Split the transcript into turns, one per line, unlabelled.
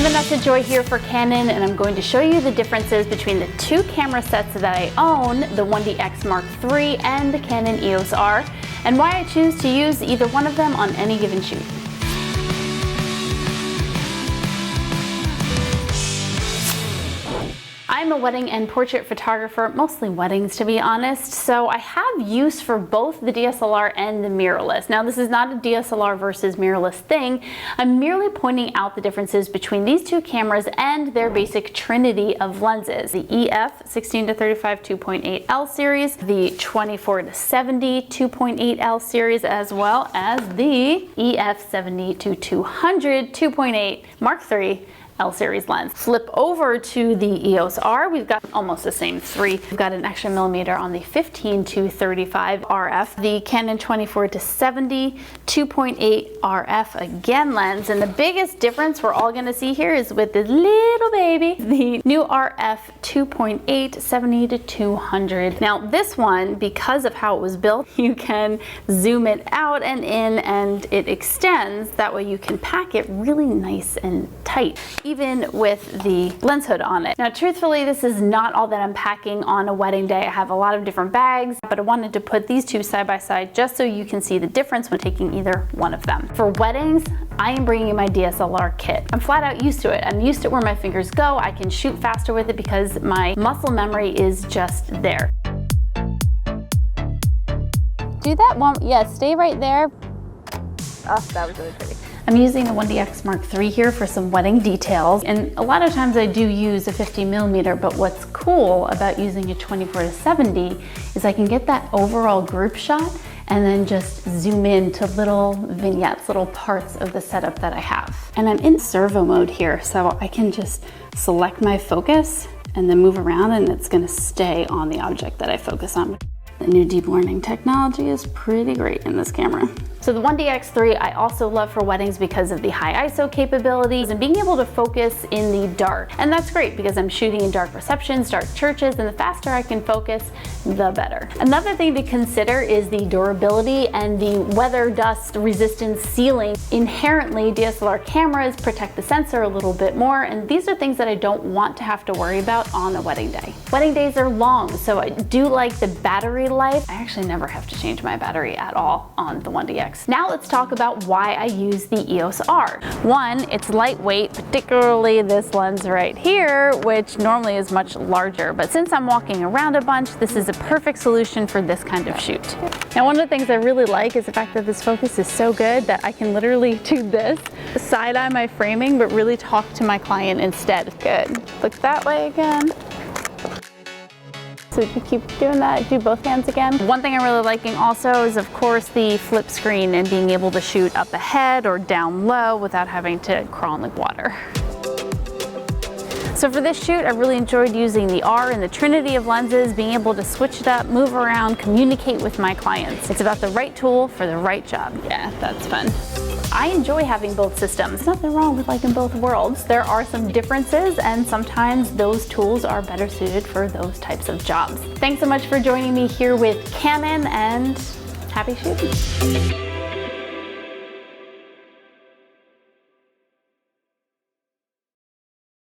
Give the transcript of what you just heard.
Vanessa Joy here for Canon, and I'm going to show you the differences between the two camera sets that I own, the 1DX Mark III and the Canon EOS R, and why I choose to use either one of them on any given shoot. I'm a wedding and portrait photographer, mostly weddings to be honest, so I have use for both the DSLR and the mirrorless. Now this is not a DSLR versus mirrorless thing, I'm merely pointing out the differences between these two cameras and their basic trinity of lenses. The EF 16-35 2.8L series, the 24-70 2.8L series, as well as the EF 70-200 2.8 Mark III L series lens. Flip over to the EOS R, we've got almost the same three. We've got an extra millimeter on the 15-35 RF, the Canon 24-70 2.8 RF again lens, and the biggest difference we're all gonna see here is with this little baby, the new RF 2.8 70-200. Now this one, because of how it was built, you can zoom it out and in and it extends, that way you can pack it really nice and tight, even with the lens hood on it. Now truthfully, this is not all that I'm packing on a wedding day. I have a lot of different bags, but I wanted to put these two side by side just so you can see the difference when taking either one of them. For weddings, I am bringing my DSLR kit. I'm flat out used to it. I'm used to where my fingers go. I can shoot faster with it because my muscle memory is just there. Do that one, yeah, stay right there. Oh, that was really pretty. I'm using the 1DX Mark III here for some wedding details, and a lot of times I do use a 50mm, but what's cool about using a 24-70 is I can get that overall group shot and then just zoom in to little vignettes, little parts of the setup that I have. And I'm in servo mode here, so I can just select my focus and then move around and it's gonna stay on the object that I focus on. The new deep learning technology is pretty great in this camera. So the 1DX3 I also love for weddings because of the high ISO capabilities and being able to focus in the dark. And that's great because I'm shooting in dark receptions, dark churches, and the faster I can focus, the better. Another thing to consider is the durability and the weather dust resistance sealing. Inherently, DSLR cameras protect the sensor a little bit more, and these are things that I don't want to have to worry about on a wedding day. Wedding days are long, so I do like the battery life. I actually never have to change my battery at all on the 1DX. Now let's talk about why I use the EOS R. One, it's lightweight, particularly this lens right here, which normally is much larger. But since I'm walking around a bunch, this is a perfect solution for this kind of shoot. Now one of the things I really like is the fact that this focus is so good that I can literally do this, side-eye my framing, but really talk to my client instead. Good. Look that way again. So we can keep doing that, do both hands again. One thing I'm really liking also is of course the flip screen and being able to shoot up ahead or down low without having to crawl in the water. So for this shoot, I really enjoyed using the R and the trinity of lenses, being able to switch it up, move around, communicate with my clients. It's about the right tool for the right job. Yeah, that's fun. I enjoy having both systems. There's nothing wrong with liking both worlds. There are some differences and sometimes those tools are better suited for those types of jobs. Thanks so much for joining me here with Canon and happy shooting.